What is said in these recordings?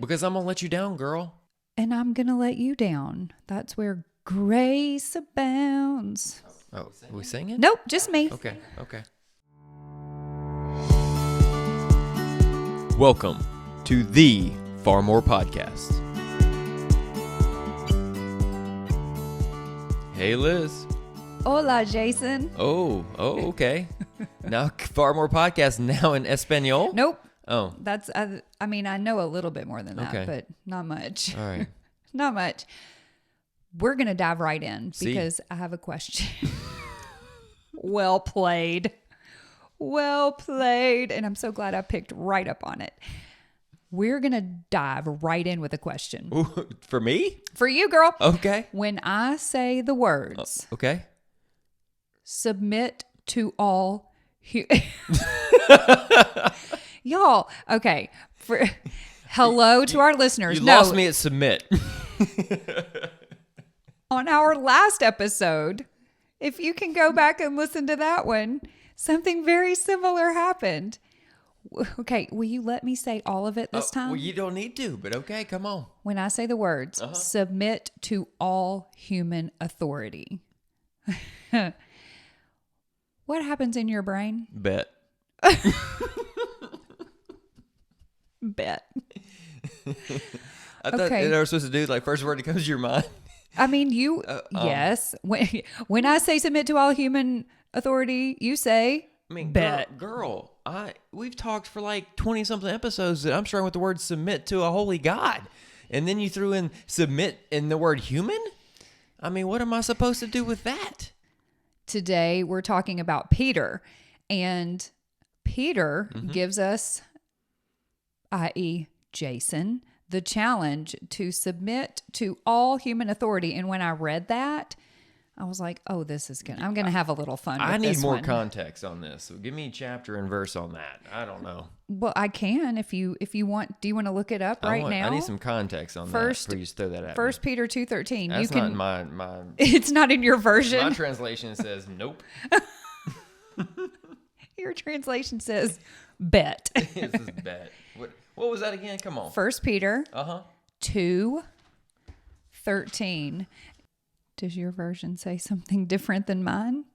Because I'm going to let you down, girl. And I'm going to let you down. That's where grace abounds. Oh, are we singing? Nope, just me. Okay. Welcome to the Far More Podcast. Hey, Liz. Hola, Jason. Oh, okay. Now, Far More Podcast now in Espanol? Nope. Oh. That's, I mean, I know a little bit more than that, Okay. but not much. All right. Not much. We're going to dive right in See? because I have a question. Well played. Well played. And I'm so glad I picked right up on it. We're going to dive right in with a question. Ooh, for me? For you, girl. Okay. When I say the words, Okay. submit to all y'all, okay. Hello to our listeners. You lost me at submit. On our last episode, if you can go back and listen to that one, something very similar happened. Okay, will you let me say all of it this time? Well, you don't need to, but okay, come on. When I say the words, submit to all human authority. What happens in your brain? Bet. Bet. I thought Okay. they were supposed to do like first word that comes to your mind. I mean, yes. When I say submit to all human authority, you say, I mean, bet. girl, we've talked for like 20 something episodes that I'm starting with the word submit to a holy God. And then you threw in submit in the word human? I mean, what am I supposed to do with that? Today, we're talking about Peter. And Peter gives us, i.e., Jason, the challenge to submit to all human authority. And when I read that, I was like, oh, I'm going to have a little fun with I need this more one. context on this. So give me chapter and verse on that. I don't know. Well, I can if you want. Do you want to look it up now? I need some context on that before you throw that at me. 1 Peter 2:13. That's You can. not in my It's not in your version. my translation says nope. Your translation says bet. It says bet. What was that again? Come on. 1 Peter 2:13. Does your version say something different than mine?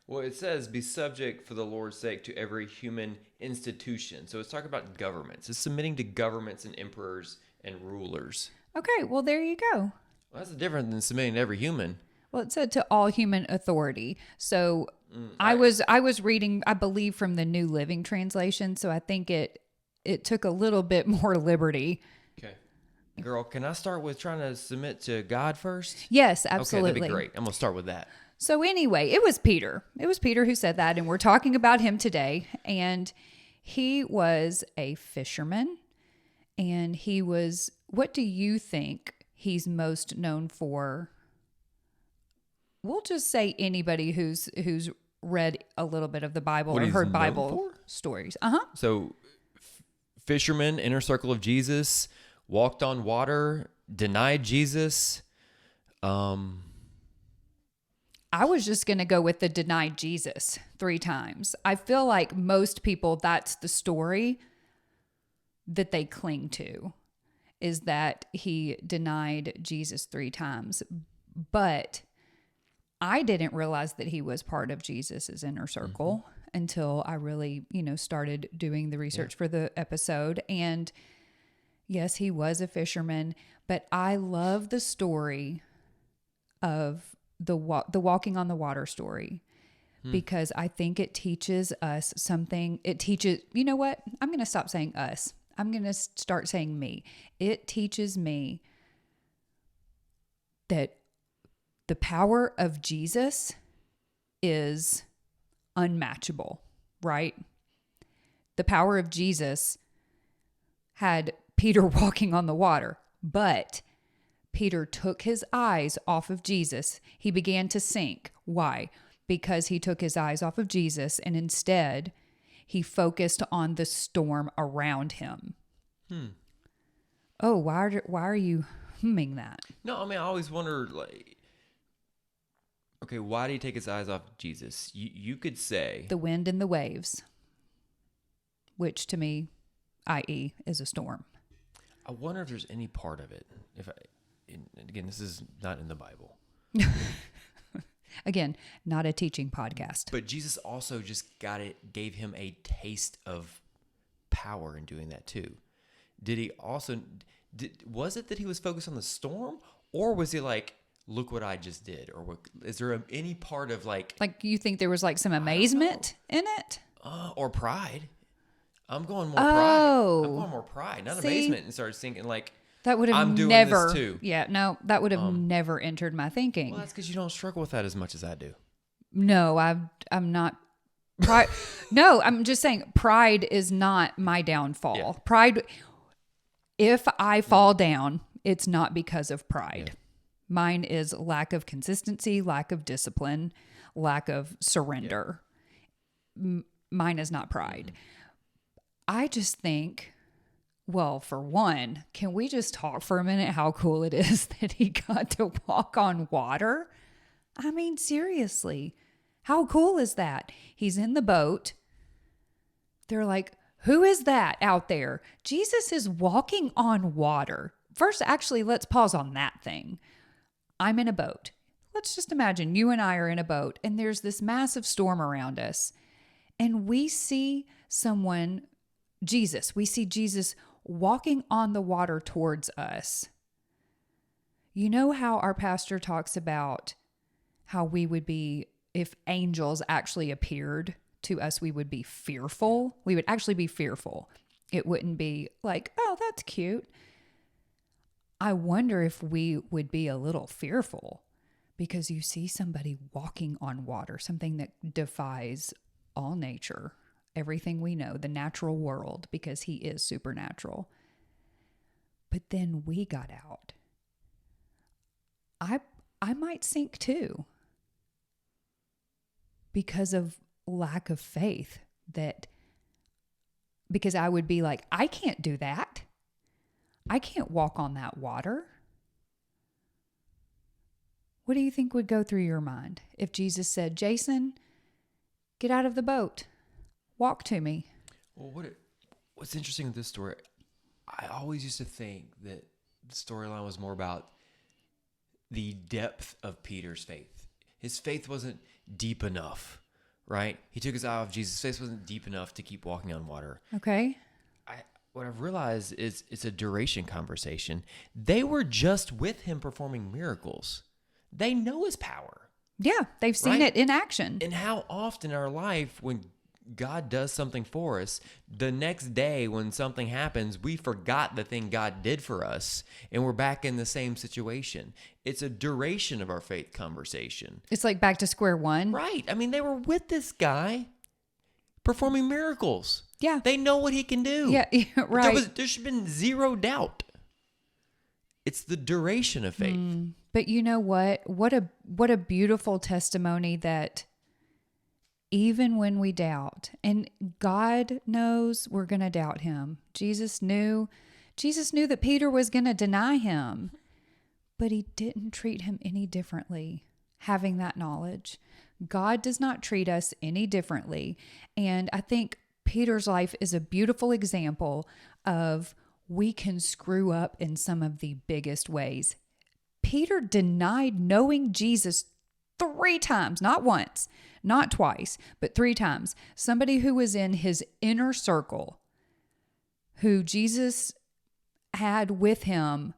Well, it says, be subject for the Lord's sake to every human institution. So it's talking about governments. It's submitting to governments and emperors and rulers. Okay, well, there you go. Well, that's different than submitting to every human. Well, it said to all human authority. So I was reading, I believe, from the New Living Translation. So I think it took a little bit more liberty. Okay. Girl, can I start with trying to submit to God first? Yes, absolutely. Okay, that'd be great. I'm going to start with that. So anyway, it was Peter. It was Peter who said that, and we're talking about him today. And he was a fisherman, and he was, what do you think he's most known for? We'll just say anybody who's read a little bit of the Bible What or he's heard known Bible for? stories. So, fisherman, inner circle of Jesus, walked on water, denied Jesus. I was just going to go with the denied Jesus 3 times. I feel like most people, that's the story that they cling to, is that he denied Jesus 3 times. But I didn't realize that he was part of Jesus's inner circle until I really, started doing the research for the episode. And yes, he was a fisherman, but I love the story of the walking on the water story because I think it teaches us something. It teaches, you know what? I'm going to stop saying us. I'm going to start saying me. It teaches me that the power of Jesus is unmatchable, right? The power of Jesus had Peter walking on the water, but Peter took his eyes off of Jesus. He began to sink. Why? Because he took his eyes off of Jesus and instead he focused on the storm around him. Oh, why are you humming that? No, I mean, I always wonder, okay, why did he take his eyes off Jesus? You could say The wind and the waves, which to me, i.e., is a storm. I wonder if there's any part of it. Again, this is not in the Bible. Again, not a teaching podcast. But Jesus also just gave him a taste of power in doing that too. Was it that he was focused on the storm, or was he like, look what I just did? Or is there any part of like you think there was like some amazement in it? Or pride? I'm going more Oh. pride. I'm going more pride, not See? amazement, and started thinking like, That would have I'm doing never. this too. Yeah, no, that would have never entered my thinking. Well, that's because you don't struggle with that as much as I do. No, I'm not. Pride. No, I'm just saying pride is not my downfall. Yeah. Pride. If I fall down, it's not because of pride. Yeah. Mine is lack of consistency, lack of discipline, lack of surrender. Yeah. Mine is not pride. I just think, well, for one, can we just talk for a minute how cool it is that he got to walk on water? I mean, seriously, how cool is that? He's in the boat. They're like, who is that out there? Jesus is walking on water. First, actually, let's pause on that thing. I'm in a boat. Let's just imagine you and I are in a boat and there's this massive storm around us. And we see we see Jesus walking on the water towards us. You know how our pastor talks about how we would be, if angels actually appeared to us, we would be fearful. We would actually be fearful. It wouldn't be like, oh, that's cute. I wonder if we would be a little fearful because you see somebody walking on water, something that defies all nature, everything we know, the natural world, because he is supernatural. But then we got out. I might sink too because of lack of faith, because I would be like, I can't do that. I can't walk on that water. What do you think would go through your mind if Jesus said, Jason, get out of the boat, walk to me? Well, what's interesting with this story, I always used to think that the storyline was more about the depth of Peter's faith. His faith wasn't deep enough, right? He took his eye off Jesus. His faith wasn't deep enough to keep walking on water. Okay. What I've realized is it's a duration conversation. They were just with him performing miracles. They know his power. Yeah, they've seen Right? it in action. And how often in our life, when God does something for us, the next day when something happens, we forgot the thing God did for us, and we're back in the same situation. It's a duration of our faith conversation. It's like back to square one. Right. I mean, they were with this guy performing miracles. Yeah. They know what he can do. Yeah, right. There should have been zero doubt. It's the duration of faith. But you know what? What a beautiful testimony that even when we doubt, and God knows we're going to doubt him. Jesus knew that Peter was going to deny him, but he didn't treat him any differently, having that knowledge. God does not treat us any differently. And I think Peter's life is a beautiful example of we can screw up in some of the biggest ways. Peter denied knowing Jesus 3 times, not once, not twice, but 3 times. Somebody who was in his inner circle, who Jesus had with him,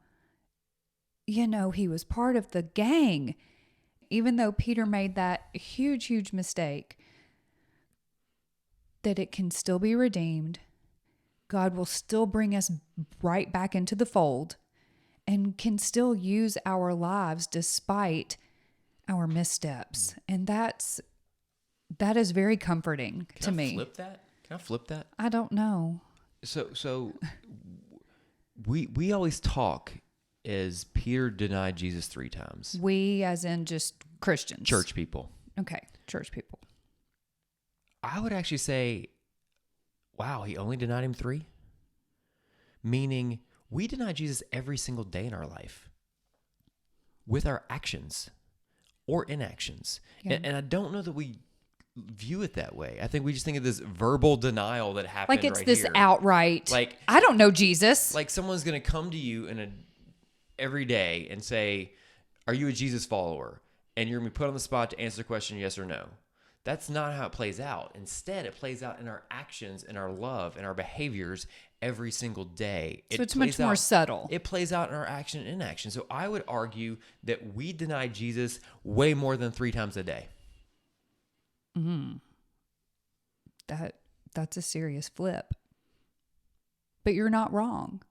he was part of the gang. Even though Peter made that huge, huge mistake, that it can still be redeemed. God will still bring us right back into the fold and can still use our lives despite our missteps. And that is very comforting to me. Can I flip that? I don't know. So we always talk as Peter denied Jesus 3 times. We as in just Christians. Church people. Okay, church people. I would actually say, wow, he only denied him 3? Meaning we deny Jesus every single day in our life with our actions or inactions. Yeah. And I don't know that we view it that way. I think we just think of this verbal denial that happened Like it's right this here. outright, Like, I don't know Jesus. like someone's going to come to you every day and say, are you a Jesus follower? And you're going to be put on the spot to answer the question yes or no. That's not how it plays out. Instead, it plays out in our actions, in our love, in our behaviors every single day. So it's much more subtle. It plays out in our action and inaction. So I would argue that we deny Jesus way more than 3 times a day. That's a serious flip. But you're not wrong.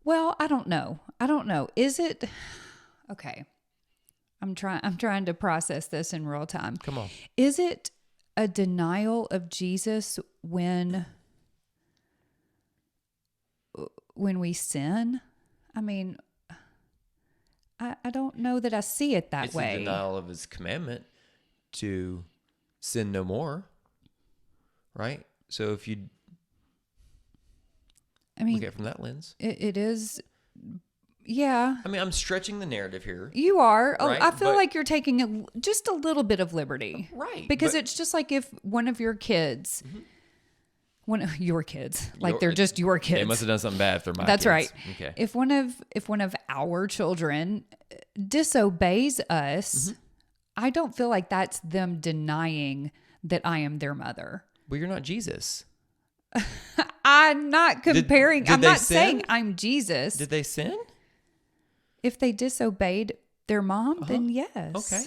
Well, I don't know. Is it okay? I'm trying to process this in real time. Come on. Is it a denial of Jesus when we sin? I mean, I don't know that I see it that way. It's a denial of his commandment to sin no more, right? So if you look at it from that lens. It is, yeah. I mean, I'm stretching the narrative here. You are. Right? I feel like you're taking just a little bit of liberty. Right. Because it's just like if one of your kids, one of your kids, like they're just your kids. They must have done something bad if they're my That's kids. right. Okay. If one of our children disobeys us, I don't feel like that's them denying that I am their mother. Well, you're not Jesus. I'm not comparing. Did I'm they not sin? saying I'm Jesus. Did they sin? If they disobeyed their mom, then yes. Okay.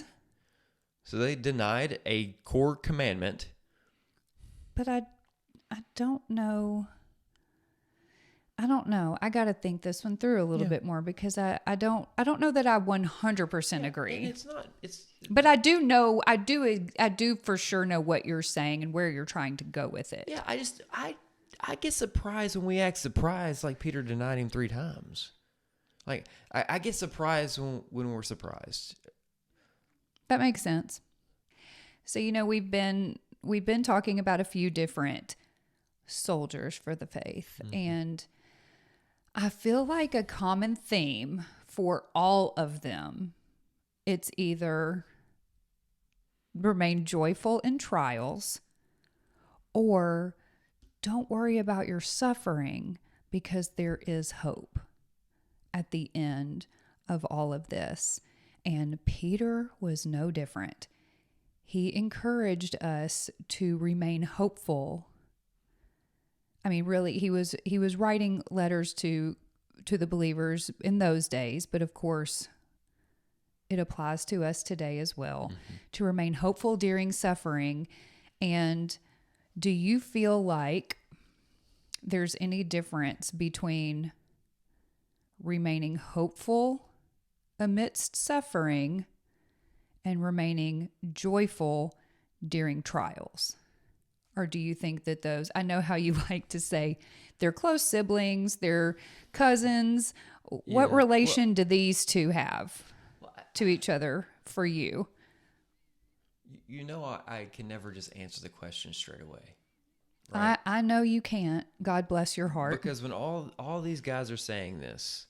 So they denied a core commandment. But I don't know. I don't know. I got to think this one through a little bit more because I don't know that I 100% agree. And it's not. But I do know. I do for sure know what you're saying and where you're trying to go with it. Yeah. I get surprised when we act surprised, like Peter denied him 3 times. Like I get surprised when we're surprised. That makes sense. So we've been talking about a few different soldiers for the faith, and I feel like a common theme for all of them, it's either remain joyful in trials or don't worry about your suffering because there is hope at the end of all of this. And Peter was no different. He encouraged us to remain hopeful. I mean, really, he was writing letters to the believers in those days, but of course, it applies to us today as well, to remain hopeful during suffering. And do you feel like there's any difference between remaining hopeful amidst suffering and remaining joyful during trials? Or do you think that those, I know how you like to say they're close siblings, they're cousins. What relation do these two have to each other for you? I can never just answer the question straight away. Right? I know you can't. God bless your heart. Because when all these guys are saying this,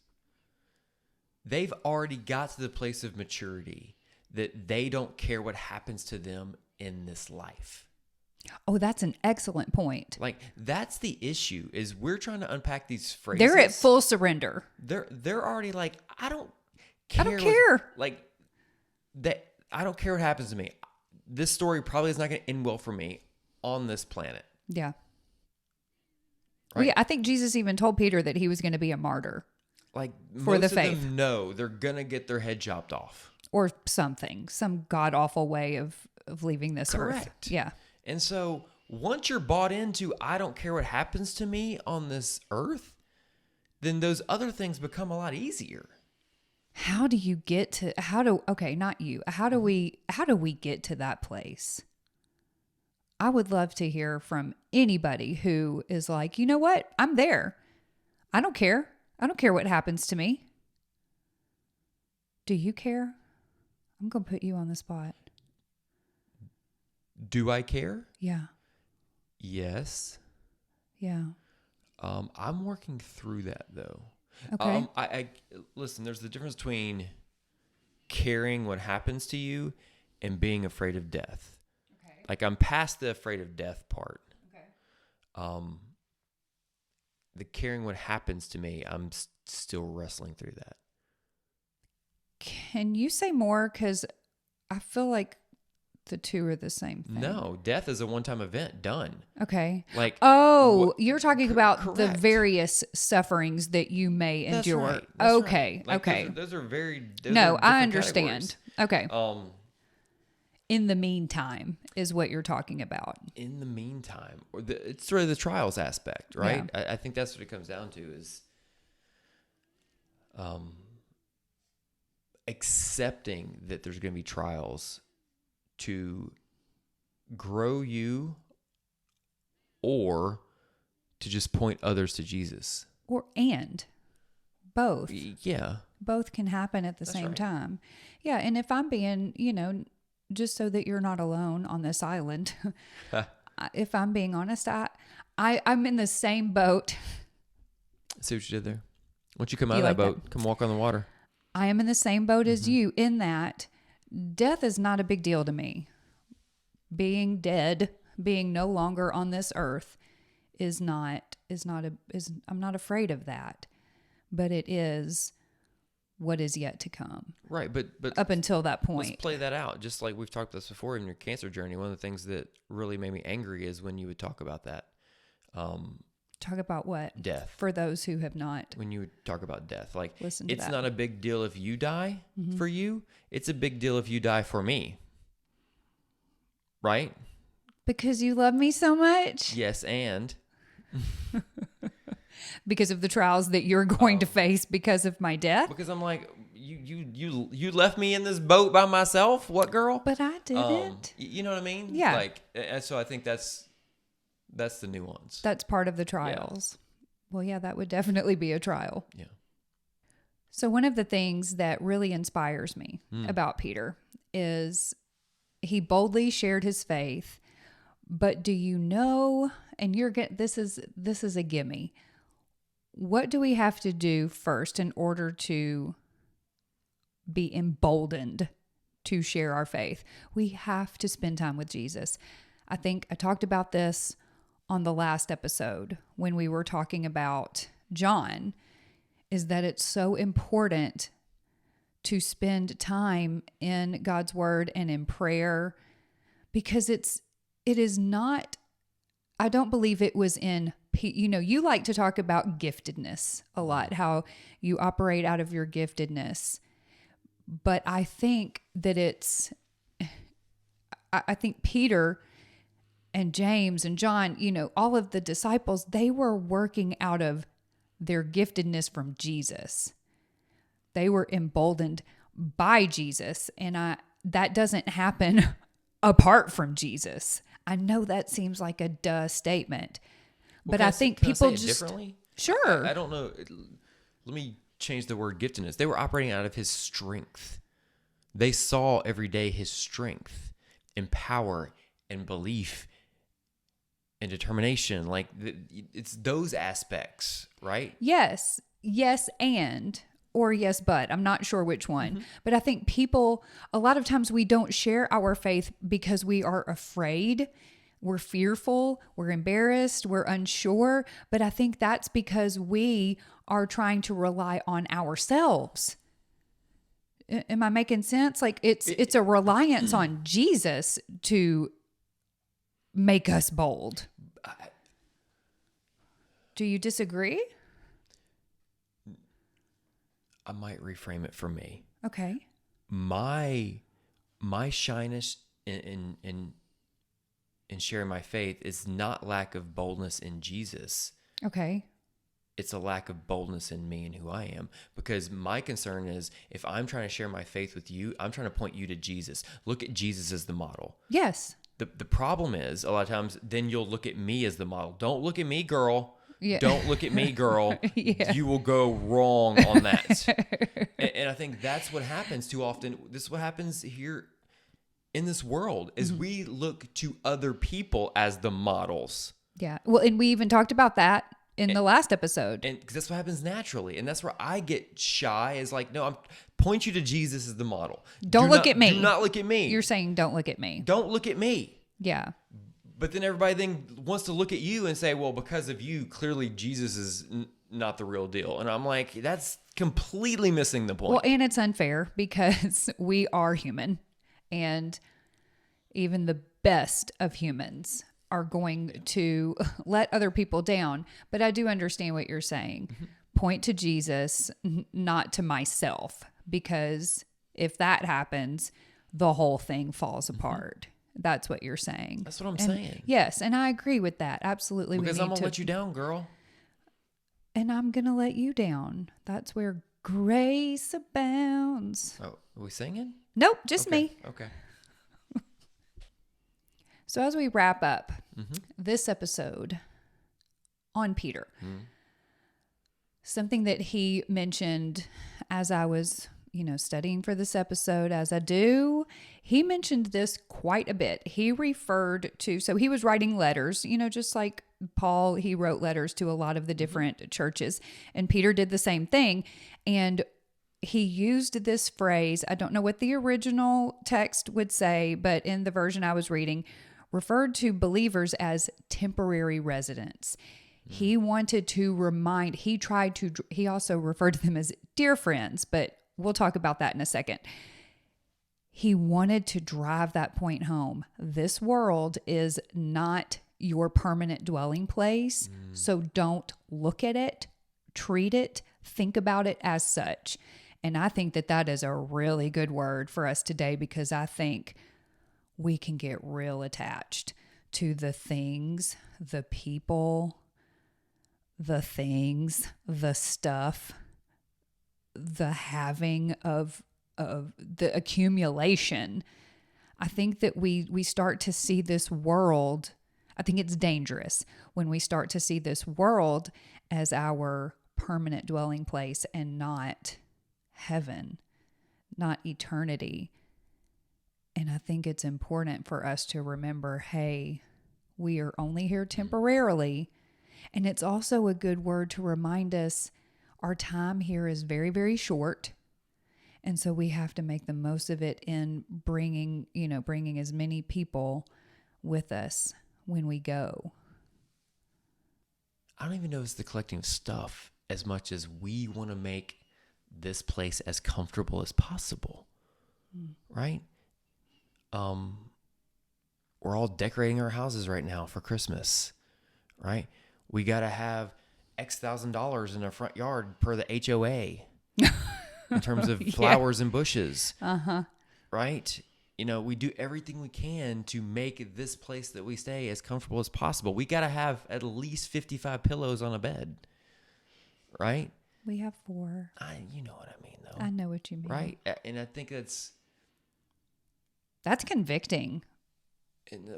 they've already got to the place of maturity that they don't care what happens to them in this life. Oh, that's an excellent point. Like, that's the issue, is we're trying to unpack these phrases. They're at full surrender. They're already like, I don't care. I don't care. I don't care what happens to me. This story probably is not going to end well for me on this planet. Yeah. Right? Well, yeah, I think Jesus even told Peter that he was going to be a martyr. Like, for most the of faith. them know they're going to get their head chopped off. Or something. Some god-awful way of leaving this earth. Correct. Yeah. And so once you're bought into, I don't care what happens to me on this earth, then those other things become a lot easier. How do you get to, okay, not you. How do we get to that place? I would love to hear from anybody who is like, you know what? I'm there. I don't care. I don't care what happens to me. Do you care? I'm going to put you on the spot. Do I care? Yeah. Yes. Yeah. I'm working through that though. Okay. I listen, there's the difference between caring what happens to you and being afraid of death. Okay. Like I'm past the afraid of death part. Okay. The caring what happens to me, I'm still wrestling through that. Can you say more? Because I feel like the two are the same thing. No, death is a one-time event. Done. Okay. Like, You're talking about the correct. various sufferings that you may endure. That's right. That's Okay. right. Like, Okay. Those are very. No, are I different understand. categories. Okay. In the meantime is what you're talking about. In the meantime, it's sort of the trials aspect, right? Yeah. I think that's what it comes down to is accepting that there's going to be trials to grow you or to just point others to Jesus. And both. Yeah. Both can happen at the That's same right. time. Yeah. And if I'm being, just so that you're not alone on this island, if I'm being honest, I'm in the same boat. See what you did there? Why don't you come out You of that like boat? Come walk on the water. I am in the same boat as you in that death is not a big deal to me. Being dead, being no longer on this earth I'm not afraid of that. But it is what is yet to come. Right, but up until that let's point. play that out. Just like we've talked about this before in your cancer journey, one of the things that really made me angry is when you would talk about that. Talk about what? Death. For those who have not. When you would talk about death. Like, Listen to it's that. not a big deal if you die for you. It's a big deal if you die for me. Right? Because you love me so much? Yes, and... Because of the trials that you're going to face because of my death? Because I'm like, you left me in this boat by myself? What, girl? But I didn't. You know what I mean? Yeah. Like, and so I think that's the nuance. That's part of the trials. Well, yeah, that would definitely be a trial. Yeah. So one of the things that really inspires me about Peter is he boldly shared his faith. But do you know, and this is a gimme. What do we have to do first in order to be emboldened to share our faith? We have to spend time with Jesus. I think I talked about this on the last episode when we were talking about John, is that it's so important to spend time in God's word and in prayer, because it is not, I don't believe it was in, you like to talk about giftedness a lot, how you operate out of your giftedness. But I think that I think Peter and James and John, all of the disciples, they were working out of their giftedness from Jesus. They were emboldened by Jesus. And that doesn't happen apart from Jesus. I know that seems like a duh statement, but I think people just differently. Sure. I don't know. Let me change the word giftedness. They were operating out of his strength. They saw every day his strength and power and belief and determination. Like it's those aspects, right? Yes, or yes, but I'm not sure which one. But I think people, a lot of times we don't share our faith because we are afraid, we're fearful, we're embarrassed, we're unsure. But I think that's because we are trying to rely on ourselves. Am I making sense? Like it's a reliance on Jesus to make us bold. Do you disagree? I might reframe it for me. Okay. My shyness in sharing my faith is not lack of boldness in Jesus. Okay. It's a lack of boldness in me and who I am. Because my concern is if I'm trying to share my faith with you, I'm trying to point you to Jesus. Look at Jesus as the model. Yes. The problem is a lot of times then you'll look at me as the model. Don't look at me, girl. Yeah. Don't look at me, girl. Yeah. You will go wrong on that. and I think that's what happens too often. This is what happens here in this world is we look to other people as the models. Yeah. Well, and we even talked about that in the last episode. And because that's what happens naturally. And that's where I get shy is like, no, I'm point you to Jesus as the model. Don't look at me. Do not look at me. You're saying don't look at me. Don't look at me. Yeah. But then everybody then wants to look at you and say, well, because of you, clearly Jesus is not the real deal. And I'm like, that's completely missing the point. Well, and it's unfair because we are human, and even the best of humans are going to let other people down. But I do understand what you're saying. Point to Jesus, not to myself, because if that happens, the whole thing falls apart. That's what you're saying. That's what I'm saying. Yes, and I agree with that. Absolutely. Because I'm going to let you down, girl. And I'm going to let you down. That's where grace abounds. Oh, are we singing? Nope, just me. Okay. So as we wrap up this episode on Peter, something that he mentioned as I was, studying for this episode, as I do, he mentioned this quite a bit. He referred to, so he was writing letters, just like Paul, he wrote letters to a lot of the different churches, and Peter did the same thing. And he used this phrase, I don't know what the original text would say, but in the version I was reading, referred to believers as temporary residents. He wanted to remind, he also referred to them as dear friends, but we'll talk about that in a second. He wanted to drive that point home. This world is not your permanent dwelling place, so don't look at it, treat it, think about it as such. And I think that that is a really good word for us today, because I think we can get real attached to the things, the people, the things, the stuff, the having of the accumulation. I think that we start to see this world, I think it's dangerous when we start to see this world as our permanent dwelling place and not heaven, not eternity. And I think it's important for us to remember, hey, we are only here temporarily. And it's also a good word to remind us our time here is very, very short. And so we have to make the most of it in bringing as many people with us when we go. I don't even know if it's the collecting of stuff as much as we want to make this place as comfortable as possible, right? We're all decorating our houses right now for Christmas, right? We got to have X $1,000 in our front yard per the HOA in terms of flowers and bushes, right? We do everything we can to make this place that we stay as comfortable as possible. We got to have at least 55 pillows on a bed, right? We have 4. You know what I mean, though. I know what you mean. Right? And I think that's convicting.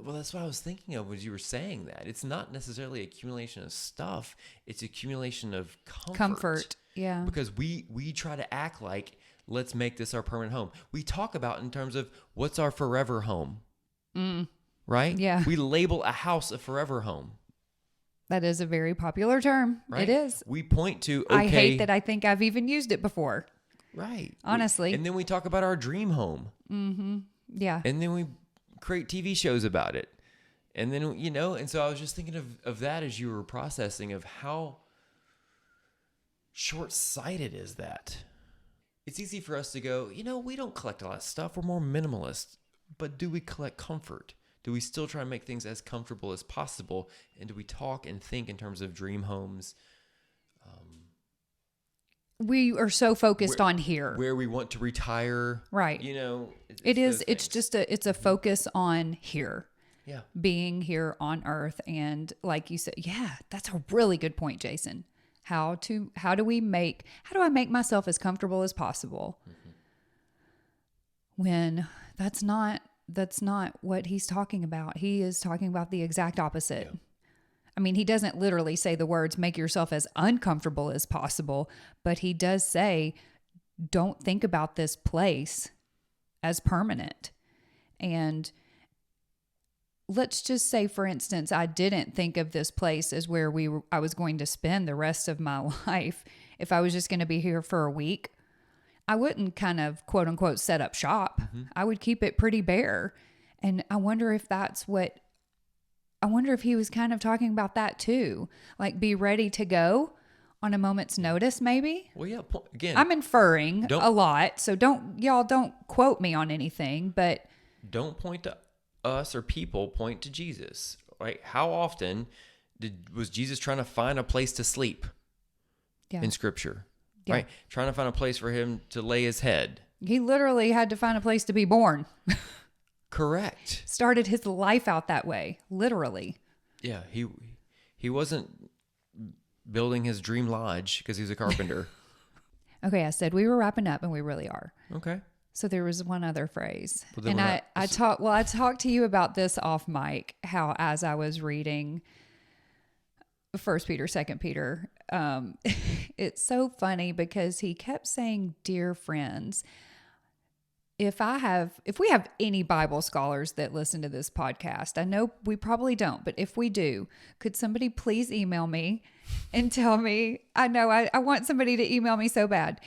Well, that's what I was thinking of as you were saying that. It's not necessarily accumulation of stuff. It's accumulation of comfort. Yeah. Because we try to act like, let's make this our permanent home. We talk about in terms of what's our forever home. Right? Yeah. We label a house a forever home. That is a very popular term. Right? It is. We point to, okay. I hate that I think I've even used it before. Right. Honestly. And then we talk about our dream home. Yeah. And then we create TV shows about it. And then, and so I was just thinking of that as you were processing of how short-sighted is that. It's easy for us to go, we don't collect a lot of stuff. We're more minimalist. But do we collect comfort? Do we still try to make things as comfortable as possible? And do we talk and think in terms of dream homes? We are so focused on here. Where we want to retire. Right. It's a focus on here. Yeah. Being here on earth. And like you said, yeah, that's a really good point, Jason. How do I make myself as comfortable as possible? When that's not what he's talking about. He is talking about the exact opposite. Yeah. I mean, he doesn't literally say the words, make yourself as uncomfortable as possible, but he does say, don't think about this place as permanent. And let's just say, for instance, I didn't think of this place as where I was going to spend the rest of my life. If I was just going to be here for a week, I wouldn't kind of quote unquote set up shop. I would keep it pretty bare And I wonder if he was kind of talking about that too. Like, be ready to go on a moment's notice, maybe. Well, yeah. Again, I'm inferring don't- a lot, so don't quote me on anything, but don't point to us or people, point to Jesus. Right? How often was Jesus trying to find a place to sleep yeah. in Scripture? Yeah. Right? Trying to find a place for him to lay his head. He literally had to find a place to be born. Correct. Started his life out that way, literally. Yeah, he wasn't building his dream lodge because he was a carpenter. Okay, I said we were wrapping up, and we really are. Okay. So there was one other phrase, Well, then and we're I talked to you about this off mic. How as I was reading First Peter, Second Peter, it's so funny because he kept saying, "Dear friends." If we have any Bible scholars that listen to this podcast, I know we probably don't, but if we do, could somebody please email me and tell me? I know I want somebody to email me so bad.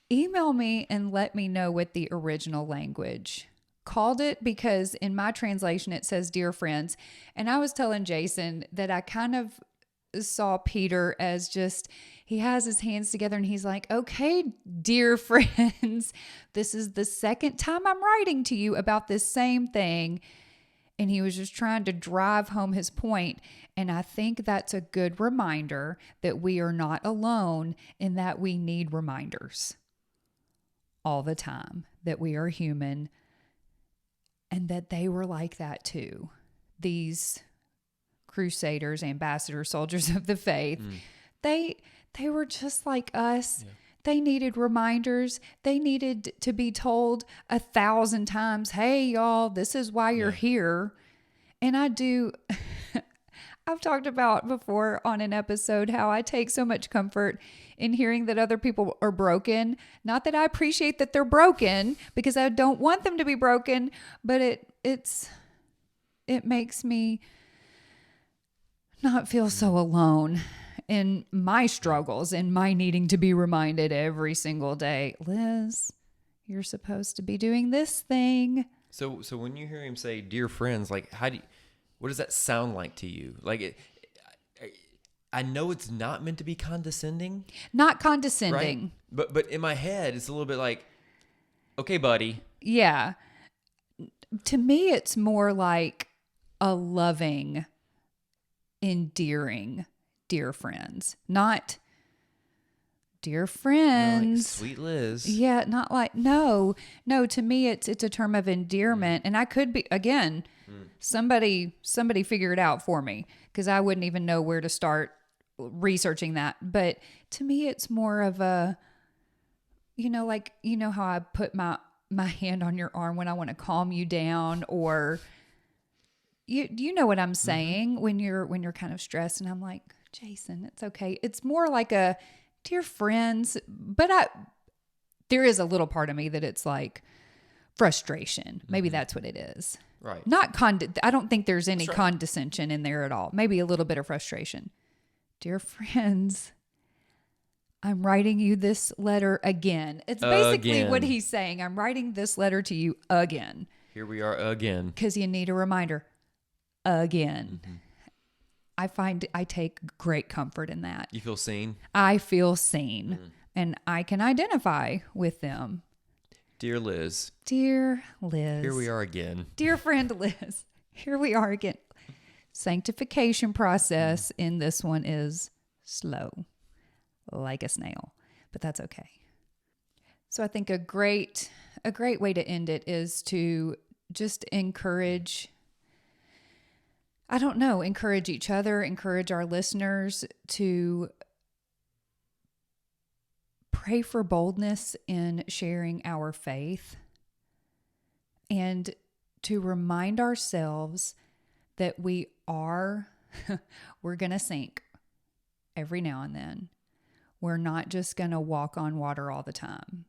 Email me and let me know what the original language called it, because in my translation it says "dear friends," and I was telling Jason that I kind of saw Peter as just, he has his hands together and he's like, "Okay, dear friends, this is the second time I'm writing to you about this same thing." And he was just trying to drive home his point. And I think that's a good reminder that we are not alone in that we need reminders all the time, that we are human, and that they were like that too. These crusaders, ambassadors, soldiers of the faith, they were just like us. Yeah. They needed reminders. They needed to be told 1,000 times, "Hey, y'all, this is why you're here." And I've talked about before on an episode how I take so much comfort in hearing that other people are broken. Not that I appreciate that they're broken, because I don't want them to be broken, but it makes me not feel so alone in my struggles and my needing to be reminded every single day, "Liz, you're supposed to be doing this thing." So when you hear him say "dear friends," like what does that sound like to you? Like I know it's not meant to be condescending. Not condescending. Right? But in my head it's a little bit like, "Okay, buddy." Yeah. To me it's more like a loving, endearing "dear friends," not "dear friends." Like, "Sweet Liz." Yeah, not like, no. To me, it's a term of endearment, and I could be, again, somebody figure it out for me, because I wouldn't even know where to start researching that. But to me, it's more of a, like, how I put my hand on your arm when I want to calm you down, or you know what I'm saying, when you're kind of stressed, and I'm like, "Jason, it's okay." It's more like a "dear friends," but there is a little part of me that it's like frustration. Maybe that's what it is. Right. Not I don't think there's any condescension in there at all. Maybe a little bit of frustration. "Dear friends, I'm writing you this letter again." It's basically what he's saying. I'm writing this letter to you again. Here we are again. Because you need a reminder again. Mm-hmm. I take great comfort in that. You feel seen? I feel seen, and I can identify with them. "Dear Liz." Dear Liz. Here we are again. Dear friend Liz. Here we are again. Sanctification process in this one is slow, like a snail, but that's okay. So I think a great way to end it is to just encourage each other, encourage our listeners to pray for boldness in sharing our faith, and to remind ourselves that we're going to sink every now and then. We're not just going to walk on water all the time,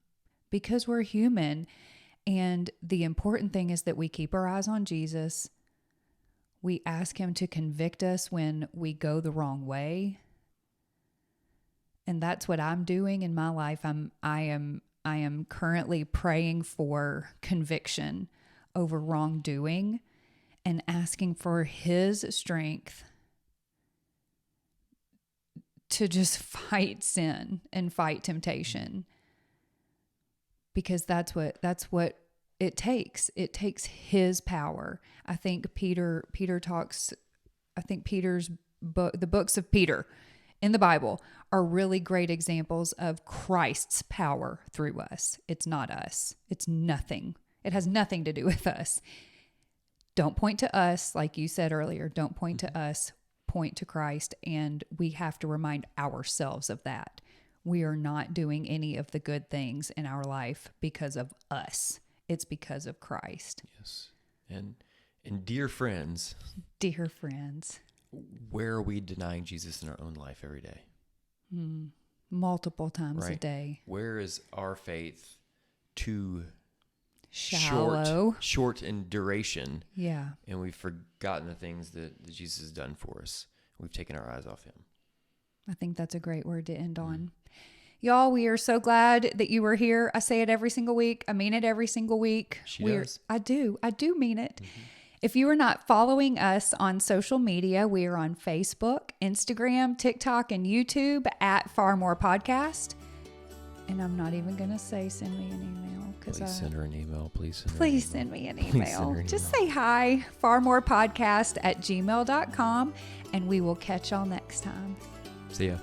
because we're human. And the important thing is that we keep our eyes on Jesus. We ask him to convict us when we go the wrong way. And that's what I'm doing in my life. I am currently praying for conviction over wrongdoing, and asking for his strength to just fight sin and fight temptation. Because that's what it takes. It takes his power. I think Peter's book, the books of Peter in the Bible, are really great examples of Christ's power through us. It's not us. It's nothing. It has nothing to do with us. Don't point to us, like you said earlier. Don't point to us. Point to Christ, and we have to remind ourselves of that. We are not doing any of the good things in our life because of us. It's because of Christ. Yes. And dear friends, where are we denying Jesus in our own life every day? Multiple times a day. Where is our faith too Shallow. short in duration? Yeah. And we've forgotten the things that Jesus has done for us. We've taken our eyes off him. I think that's a great word to end on. Y'all, we are so glad that you were here. I say it every single week. I mean it every single week. She does. I do mean it. If you are not following us on social media, we are on Facebook, Instagram, TikTok, and YouTube at Far More Podcast. And I'm not even going to say send me an email. Please send her an email. Please send me an email. Just say hi, farmorepodcast@gmail.com, and we will catch y'all next time. See ya.